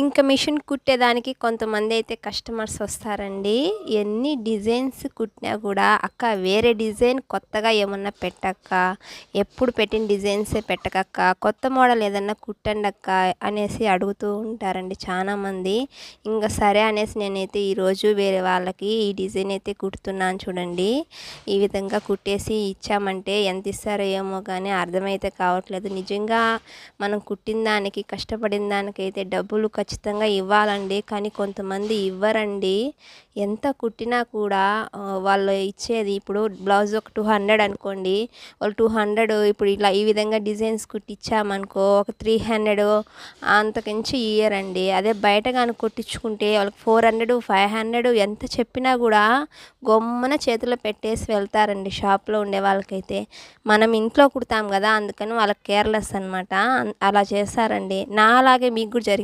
ఇంకా మిషన్ కుట్టేదానికి కొంతమందైతే కస్టమర్స్ వస్తారండి. ఎన్ని డిజైన్స్ కుట్టినా కూడా "అక్క వేరే డిజైన్ కొత్తగా ఏమన్నా పెట్టక్క, ఎప్పుడు పెట్టిన డిజైన్సే పెట్టకక్క, కొత్త మోడల్ ఏదన్నా కుట్టండక్క" అనేసి అడుగుతూ ఉంటారండి చాలామంది. ఇంక సరే అనేసి నేనైతే ఈరోజు వేరే వాళ్ళకి ఈ డిజైన్ అయితే కుడుతున్నాను చూడండి. ఈ విధంగా కుట్టేసి ఇచ్చామంటే ఎంత ఇస్తారో ఏమో కానీ అర్థమైతే కావట్లేదు. నిజంగా మనం కుట్టిన దానికి, కష్టపడిన దానికైతే డబ్బులు ఖచ్చితంగా ఇవ్వాలండి. కానీ కొంతమంది ఇవ్వరండి. ఎంత కుట్టినా కూడా వాళ్ళు ఇచ్చేది ఇప్పుడు బ్లౌజ్ ఒక 200 అనుకోండి. వాళ్ళు 200 ఇప్పుడు ఇలా ఈ విధంగా డిజైన్స్ కుట్టిచ్చామనుకో ఒక 300 అంతకించి ఇయ్యరండి. అదే బయట గాని కుట్టించుకుంటే వాళ్ళకి 400, 500 ఎంత చెప్పినా కూడా గమ్మున చేతిలో పెట్టేసి వెళ్తారండి షాప్‌లో ఉండే వాళ్ళకైతే. మనం ఇంట్లో కుడతాం గదా! అందుకని వాళ్ళకి కేర్‌లెస్ అనమాట. అలా చేస్తారండి. నాలాగే మీకు కూడా జరిగిందా?